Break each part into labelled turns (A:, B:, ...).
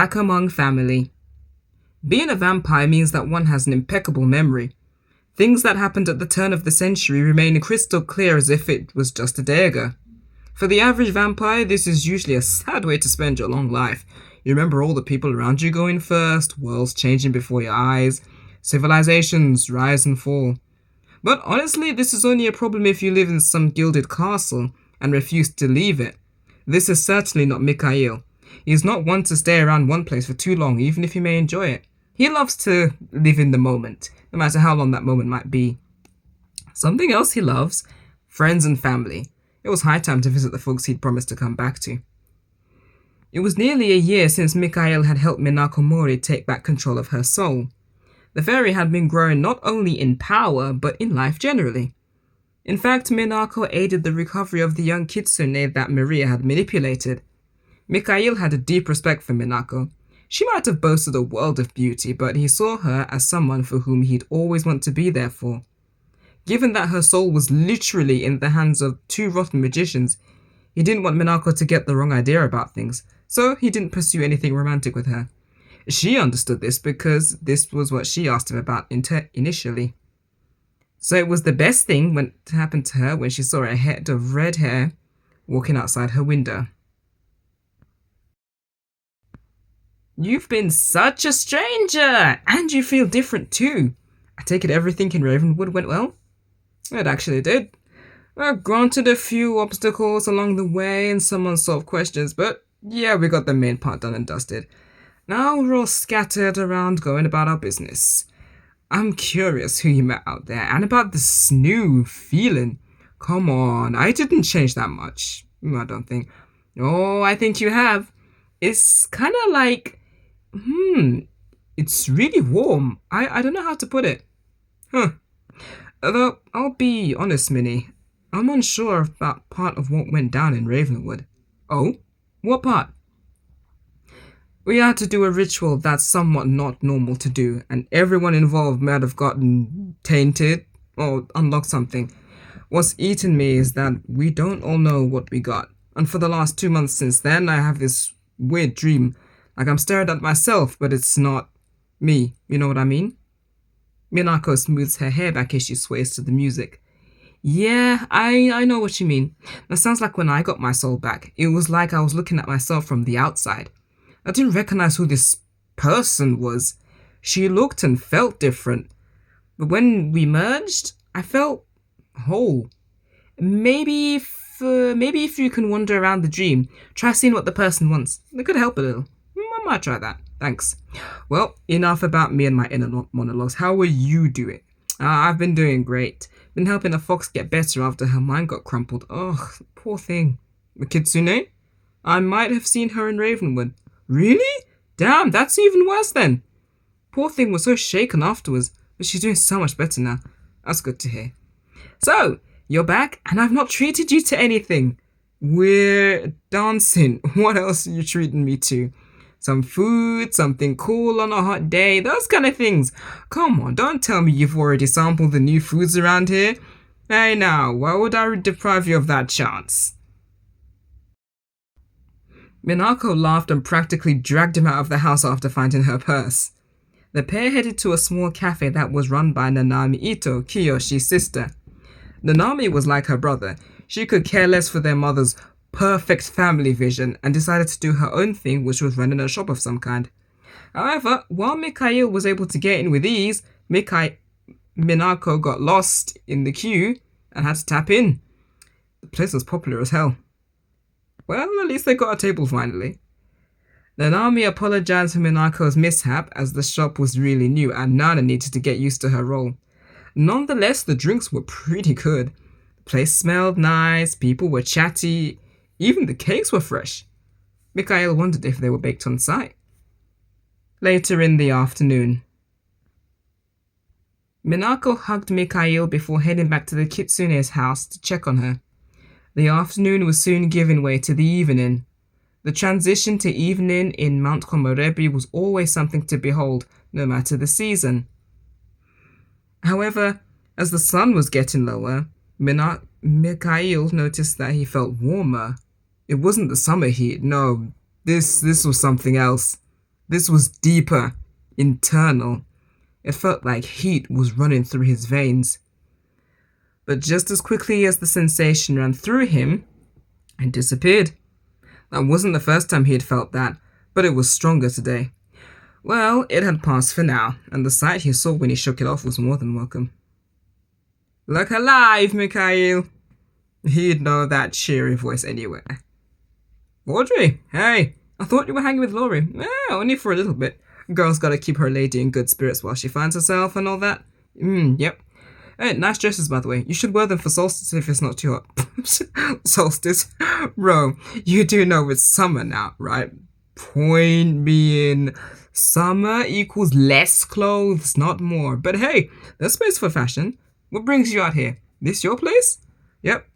A: back among family. Being a vampire means that one has an impeccable memory. Things that happened at the turn of the century remain crystal clear as if it was just a day ago. For the average vampire, this is usually a sad way to spend your long life. You remember all the people around you going first, worlds changing before your eyes, civilizations rise and fall. But honestly, this is only a problem if you live in some gilded castle and refuse to leave it. This is certainly not Mikhail. He is not one to stay around one place for too long, even if he may enjoy it. He loves to live in the moment, no matter how long that moment might be. Something else he loves, friends and family. It was high time to visit the folks he'd promised to come back to. It was nearly a year since Mikhail had helped Mount Komorebi take back control of her soul. The fairy had been growing not only in power, but in life generally. In fact, Minako aided the recovery of the young kitsune that Maria had manipulated. Mikhail had a deep respect for Minako. She might have boasted a world of beauty, but he saw her as someone for whom he'd always want to be there for. Given that her soul was literally in the hands of two rotten magicians, he didn't want Minako to get the wrong idea about things, so he didn't pursue anything romantic with her. She understood this because this was what she asked him about initially. So it was the best thing when it happened to her when she saw a head of red hair walking outside her window. You've been such a stranger, and you feel different too. I take it everything in Ravenwood went well? It actually did. Granted a few obstacles along the way and some unsolved questions, but yeah, we got the main part done and dusted. Now we're all scattered around going about our business. I'm curious who you met out there and about this new feeling. Come on, I didn't change that much. I don't think. Oh, I think you have. It's kind of like, it's really warm. I don't know how to put it. Although, I'll be honest, Minnie. I'm unsure about part of what went down in Ravenwood. Oh? What part? We had to do a ritual that's somewhat not normal to do, and everyone involved might have gotten tainted or unlocked something. What's eaten me is that we don't all know what we got, and for the last 2 months since then, I have this weird dream, like I'm staring at myself, but it's not me, you know what I mean? Minako smooths her hair back as she sways to the music. Yeah, I know what you mean. That sounds like when I got my soul back. It was like I was looking at myself from the outside. I didn't recognize who this person was. She looked and felt different. But when we merged, I felt whole. Maybe if you can wander around the dream, try seeing what the person wants. It could help a little. I might try that. Thanks. Well, enough about me and my inner monologues. How are you doing? I've been doing great. Been helping a fox get better after her mind got crumpled. Ugh, poor thing. The kitsune? I might have seen her in Ravenwood. Really? Damn, that's even worse then. Poor thing was so shaken afterwards, but she's doing so much better now. That's good to hear. So, you're back, and I've not treated you to anything. We're dancing. What else are you treating me to? Some food, something cool on a hot day, those kind of things. Come on, don't tell me you've already sampled the new foods around here. Hey now, why would I deprive you of that chance? Minako laughed and practically dragged him out of the house after finding her purse. The pair headed to a small cafe that was run by Nanami Ito, Kiyoshi's sister. Nanami was like her brother. She could care less for their mother's perfect family vision and decided to do her own thing, which was running a shop of some kind. However, while Mikhail was able to get in with ease, Minako got lost in the queue and had to tap in. The place was popular as hell. Well, at least they got a table finally. Nanami apologized for Minako's mishap as the shop was really new and Nana needed to get used to her role. Nonetheless, the drinks were pretty good. The place smelled nice, people were chatty, even the cakes were fresh. Mikhail wondered if they were baked on site. Later in the afternoon, Minako hugged Mikhail before heading back to the kitsune's house to check on her. The afternoon was soon giving way to the evening. The transition to evening in Mount Komorebi was always something to behold, no matter the season. However, as the sun was getting lower, Mikhail noticed that he felt warmer. It wasn't the summer heat, no, this was something else. This was deeper, internal. It felt like heat was running through his veins. But just as quickly as the sensation ran through him, it disappeared. That wasn't the first time he had felt that, but it was stronger today. Well, it had passed for now, and the sight he saw when he shook it off was more than welcome. Look alive, Mikhail! He'd know that cheery voice anywhere. Audrey, hey, I thought you were hanging with Laurie. Only for a little bit. Girl's gotta keep her lady in good spirits while she finds herself and all that. Yep. Hey, nice dresses, by the way. You should wear them for solstice if it's not too hot. Solstice? Bro, you do know it's summer now, right? Point being, summer equals less clothes, not more. But hey, there's space for fashion. What brings you out here? This your place? Yep.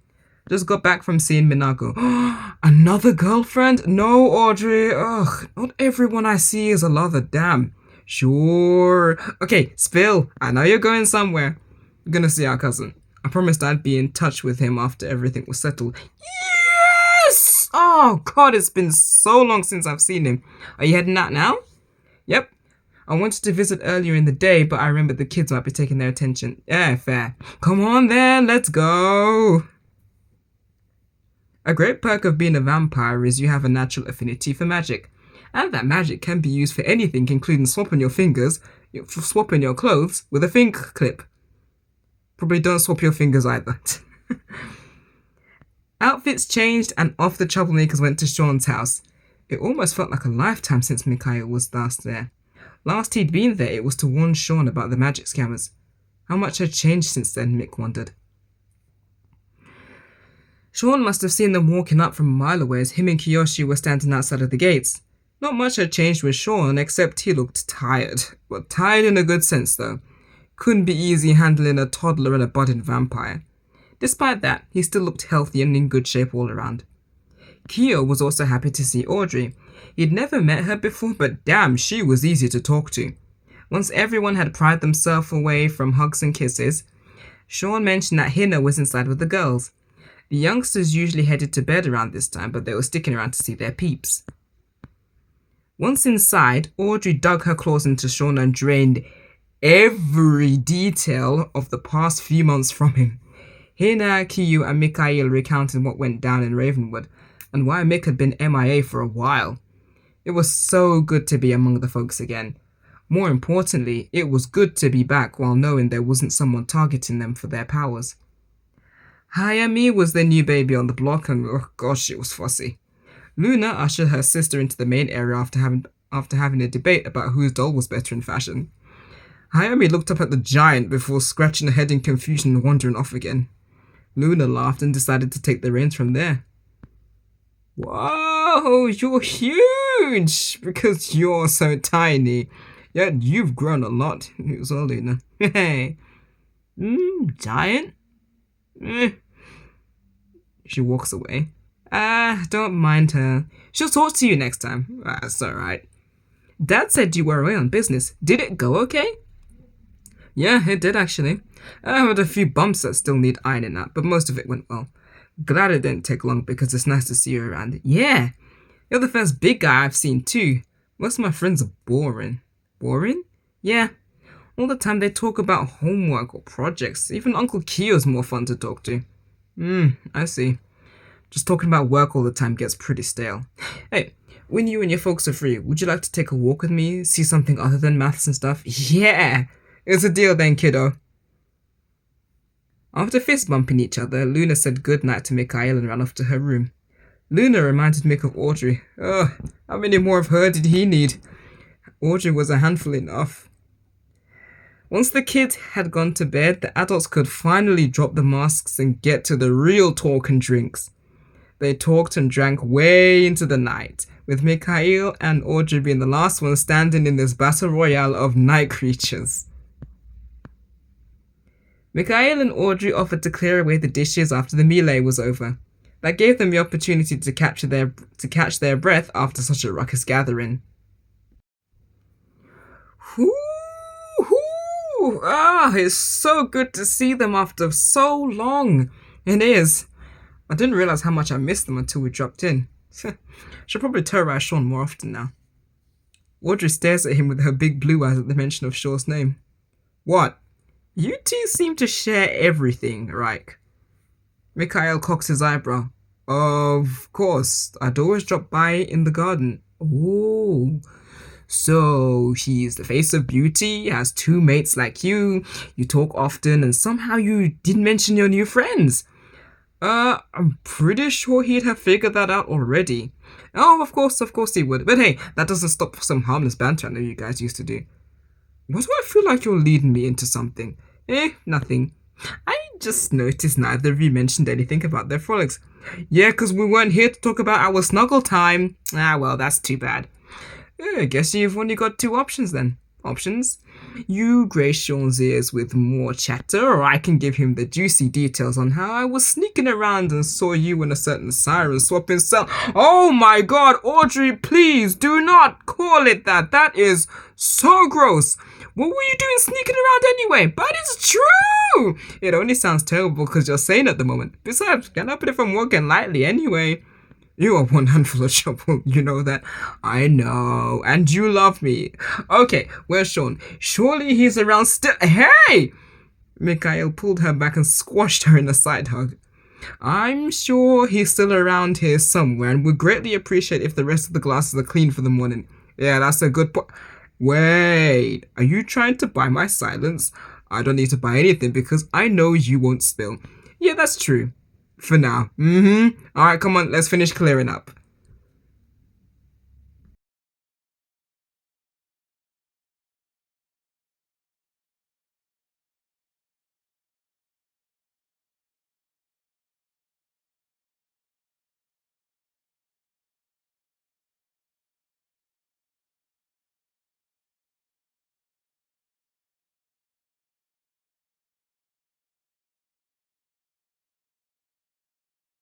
A: Just got back from seeing Minago. Another girlfriend? No, Audrey. Ugh, not everyone I see is a lover, damn. Sure. Okay, spill. I know you're going somewhere. I'm gonna see our cousin. I promised I'd be in touch with him after everything was settled. Yes! Oh, God, it's been so long since I've seen him. Are you heading out now? Yep. I wanted to visit earlier in the day, but I remembered the kids might be taking their attention. Yeah, fair. Come on then, let's go. A great perk of being a vampire is you have a natural affinity for magic. And that magic can be used for anything, including swapping your fingers, swapping your clothes with a finger clip. Probably don't swap your fingers either. Outfits changed and off the troublemakers went to Sean's house. It almost felt like a lifetime since Mikhail was last there. Last he'd been there, it was to warn Sean about the magic scammers. How much had changed since then, Mick wondered. Sean must have seen them walking up from a mile away as him and Kiyoshi were standing outside of the gates. Not much had changed with Sean, except he looked tired. But tired in a good sense, though. Couldn't be easy handling a toddler and a budding vampire. Despite that, he still looked healthy and in good shape all around. Kyo was also happy to see Audrey. He'd never met her before, but damn, she was easy to talk to. Once everyone had pried themselves away from hugs and kisses, Sean mentioned that Hina was inside with the girls. The youngsters usually headed to bed around this time, but they were sticking around to see their peeps. Once inside, Audrey dug her claws into Sean and drained every detail of the past few months from him. Hina, Kiyu, and Mikhail recounted what went down in Ravenwood, and why Mick had been MIA for a while. It was so good to be among the folks again. More importantly, it was good to be back while knowing there wasn't someone targeting them for their powers. Hayami was the new baby on the block, and oh gosh, it was fussy. Luna ushered her sister into the main area after having a debate about whose doll was better in fashion. Hayami looked up at the giant before scratching her head in confusion and wandering off again. Luna laughed and decided to take the reins from there. Whoa, you're huge! Because you're so tiny. Yet you've grown a lot. It was all Luna. Hey. Giant? She walks away. Don't mind her. She'll talk to you next time. That's alright. Dad said you were away on business. Did it go okay? Yeah, it did actually. I had a few bumps that still need ironing out, but most of it went well. Glad it didn't take long because it's nice to see you around. Yeah, you're the first big guy I've seen too. Most of my friends are boring. Boring? Yeah. All the time they talk about homework or projects. Even Uncle Kiyo's more fun to talk to. I see. Just talking about work all the time gets pretty stale. Hey, when you and your folks are free, would you like to take a walk with me? See something other than maths and stuff? Yeah! It's a deal then, kiddo. After fist bumping each other, Luna said goodnight to Mikhail and ran off to her room. Luna reminded Mick of Audrey. How many more of her did he need? Audrey was a handful enough. Once the kids had gone to bed, the adults could finally drop the masks and get to the real talk and drinks. They talked and drank way into the night, with Mikhail and Audrey being the last ones standing in this battle royale of night creatures. Mikhail and Audrey offered to clear away the dishes after the melee was over. That gave them the opportunity to catch their breath after such a ruckus gathering. It's so good to see them after so long. It is. I didn't realize how much I missed them until we dropped in. Should probably terrorize Sean more often now. Audrey stares at him with her big blue eyes at the mention of Shaw's name. What? You two seem to share everything, right? Mikhail cocks his eyebrow. Of course, I'd always drop by in the garden. Oh, so he's the face of beauty, has two mates like you talk often, and somehow you didn't mention your new friends. I'm pretty sure he'd have figured that out already. Oh, of course he would. But hey, that doesn't stop some harmless banter I know you guys used to do. Why do I feel like you're leading me into something? Nothing. I just noticed neither of you mentioned anything about their frolics. Yeah, 'cause we weren't here to talk about our snuggle time. Ah, well, that's too bad. I guess you've only got two options then. Options? You grace Sean's ears with more chatter, or I can give him the juicy details on how I was sneaking around and saw you and a certain siren swapping cell. Oh my god, Audrey, please do not call it that. That is so gross. What were you doing sneaking around anyway? But it's true! It only sounds terrible because you're sane at the moment. Besides, can't help it if I'm walking lightly anyway. You are one handful of trouble, you know that. I know, and you love me. Okay, where's Sean? Surely he's around still. Hey! Mikhail pulled her back and squashed her in a side hug. I'm sure he's still around here somewhere and would greatly appreciate if the rest of the glasses are clean for the morning. Yeah, that's a good point. Wait, are you trying to buy my silence? I don't need to buy anything because I know you won't spill. Yeah, that's true. For now. Alright, come on, let's finish clearing up.